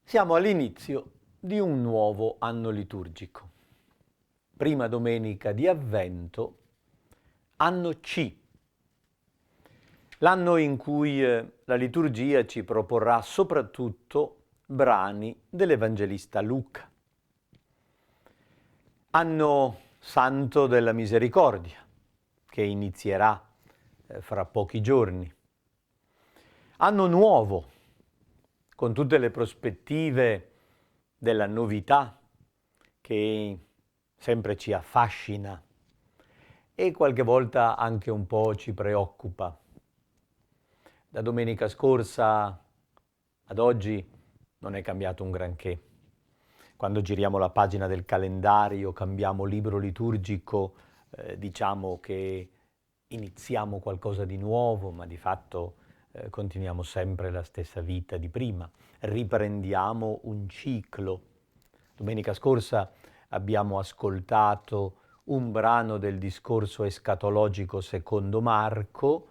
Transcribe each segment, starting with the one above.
Siamo all'inizio di un nuovo anno liturgico. Prima domenica di Avvento, anno C. L'anno in cui la liturgia ci proporrà soprattutto brani dell'Evangelista Luca. Anno santo della misericordia, che inizierà fra pochi giorni. Anno nuovo, con tutte le prospettive della novità che sempre ci affascina e qualche volta anche un po' ci preoccupa. Da domenica scorsa ad oggi non è cambiato un granché. Quando giriamo la pagina del calendario, cambiamo libro liturgico, diciamo che iniziamo qualcosa di nuovo, ma di fatto continuiamo sempre la stessa vita di prima. Riprendiamo un ciclo. Domenica scorsa abbiamo ascoltato un brano del discorso escatologico secondo Marco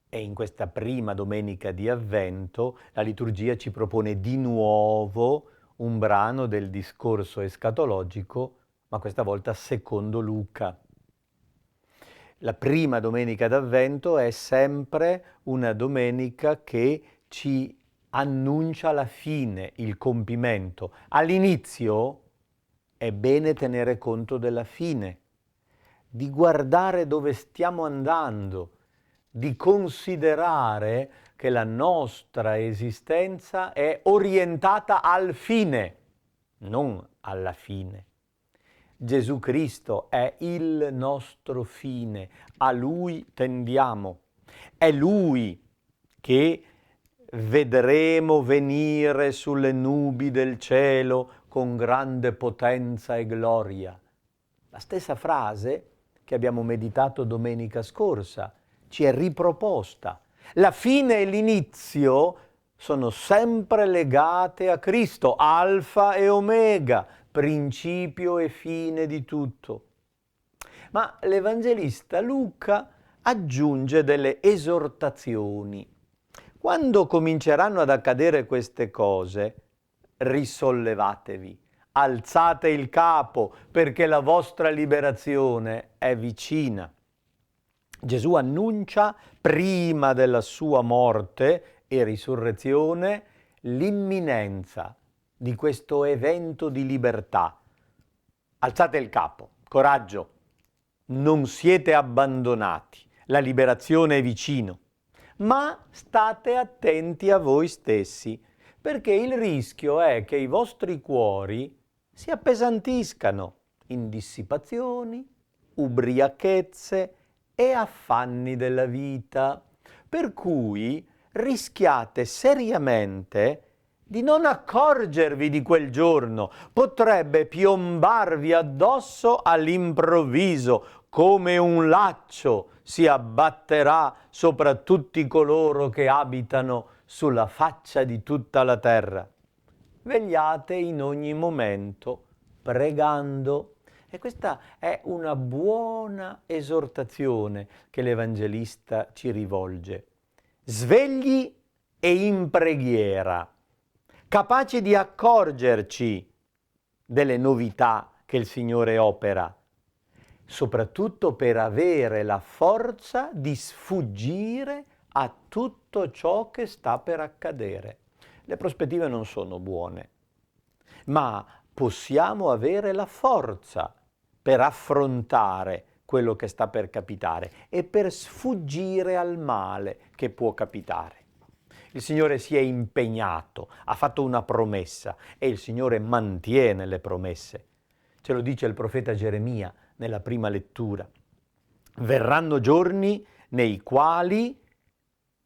e in questa prima domenica di Avvento la liturgia ci propone di nuovo un brano del discorso escatologico, ma questa volta secondo Luca. La prima domenica d'Avvento è sempre una domenica che ci annuncia la fine, il compimento. All'inizio è bene tenere conto della fine, di guardare dove stiamo andando, di considerare che la nostra esistenza è orientata al fine, non alla fine. Gesù Cristo è il nostro fine, a Lui tendiamo. È Lui che vedremo venire sulle nubi del cielo con grande potenza e gloria. La stessa frase che abbiamo meditato domenica scorsa ci è riproposta. La fine e l'inizio sono sempre legate a Cristo, alfa e omega, principio e fine di tutto. Ma l'Evangelista Luca aggiunge delle esortazioni. Quando cominceranno ad accadere queste cose, risollevatevi, alzate il capo perché la vostra liberazione è vicina. Gesù annuncia prima della sua morte e risurrezione l'imminenza di questo evento di libertà. Alzate il capo, coraggio, non siete abbandonati, la liberazione è vicino, ma state attenti a voi stessi, perché il rischio è che i vostri cuori si appesantiscano in dissipazioni, ubriachezze e affanni della vita, per cui rischiate seriamente di non accorgervi di quel giorno, potrebbe piombarvi addosso all'improvviso, come un laccio si abbatterà sopra tutti coloro che abitano sulla faccia di tutta la terra. Vegliate in ogni momento, pregando. E questa è una buona esortazione che l'Evangelista ci rivolge. Svegli e in preghiera, capaci di accorgerci delle novità che il Signore opera, soprattutto per avere la forza di sfuggire a tutto ciò che sta per accadere. Le prospettive non sono buone, ma possiamo avere la forza per affrontare quello che sta per capitare e per sfuggire al male che può capitare. Il Signore si è impegnato, ha fatto una promessa e il Signore mantiene le promesse. Ce lo dice il profeta Geremia nella prima lettura. Verranno giorni nei quali,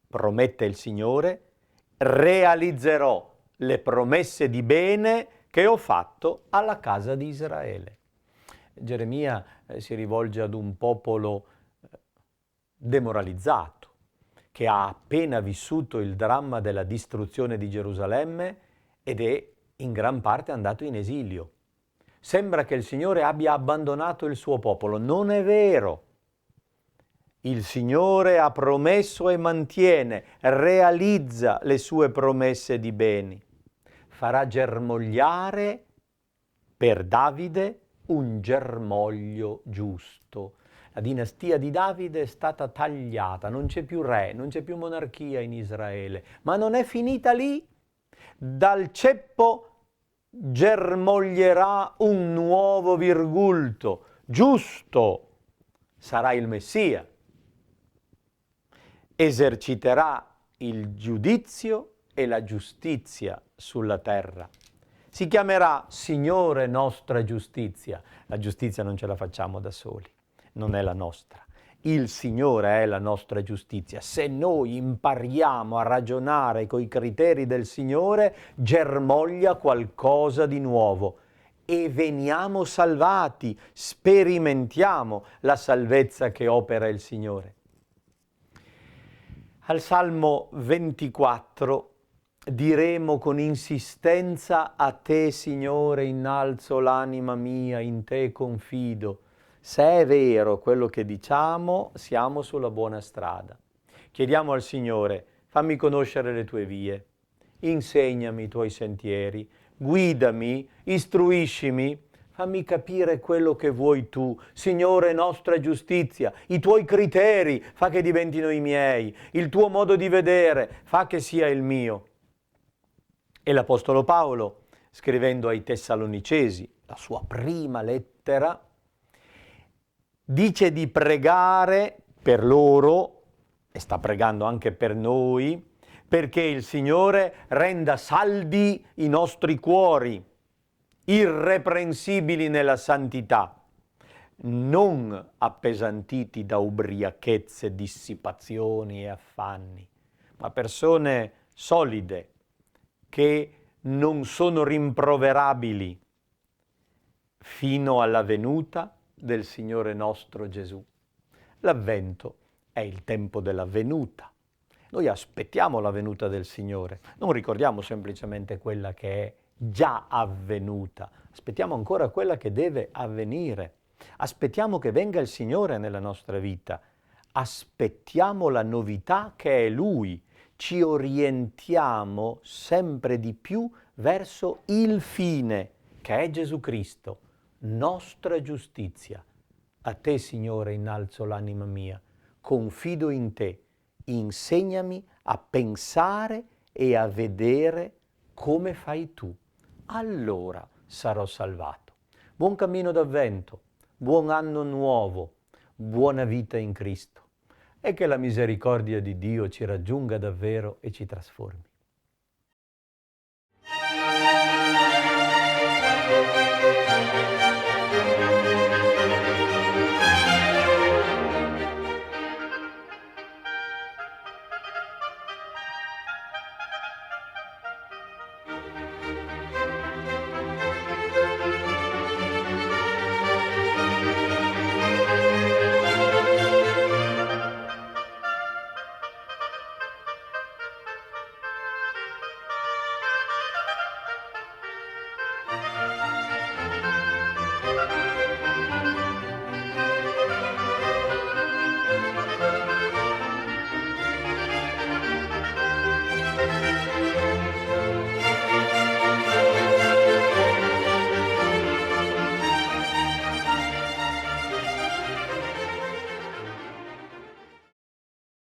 promette il Signore, realizzerò le promesse di bene che ho fatto alla casa di Israele. Geremia si rivolge ad un popolo demoralizzato, che ha appena vissuto il dramma della distruzione di Gerusalemme ed è in gran parte andato in esilio. Sembra che il Signore abbia abbandonato il suo popolo. Non è vero. Il Signore ha promesso e mantiene, realizza le sue promesse di beni. farà germogliare per Davide un germoglio giusto. La dinastia di Davide è stata tagliata, non c'è più re, non c'è più monarchia in Israele, ma non è finita lì. Dal ceppo germoglierà un nuovo virgulto, giusto, sarà il Messia. Eserciterà il giudizio e la giustizia sulla terra. Si chiamerà Signore nostra giustizia. La giustizia non ce la facciamo da soli, non è la nostra. Il Signore è la nostra giustizia. Se noi impariamo a ragionare coi criteri del Signore, germoglia qualcosa di nuovo e veniamo salvati, sperimentiamo la salvezza che opera il Signore. Al Salmo 24 diremo con insistenza: a te, Signore, innalzo l'anima mia, in te confido. Se è vero quello che diciamo, siamo sulla buona strada. Chiediamo al Signore: fammi conoscere le tue vie, insegnami i tuoi sentieri, guidami, istruiscimi, fammi capire quello che vuoi tu, Signore nostra giustizia, i tuoi criteri, fa che diventino i miei, il tuo modo di vedere, fa che sia il mio. E l'Apostolo Paolo, scrivendo ai Tessalonicesi, la sua prima lettera, dice di pregare per loro, e sta pregando anche per noi, perché il Signore renda saldi i nostri cuori, irreprensibili nella santità, non appesantiti da ubriachezze, dissipazioni e affanni, ma persone solide, che non sono rimproverabili fino alla venuta del Signore nostro Gesù. L'Avvento è il tempo della venuta. Noi aspettiamo la venuta del Signore, non ricordiamo semplicemente quella che è già avvenuta, aspettiamo ancora quella che deve avvenire. Aspettiamo che venga il Signore nella nostra vita, aspettiamo la novità che è Lui, ci orientiamo sempre di più verso il fine, che è Gesù Cristo, nostra giustizia. A te, Signore, innalzo l'anima mia, confido in te, insegnami a pensare e a vedere come fai tu. Allora sarò salvato. Buon cammino d'avvento, buon anno nuovo, buona vita in Cristo. E che la misericordia di Dio ci raggiunga davvero e ci trasformi.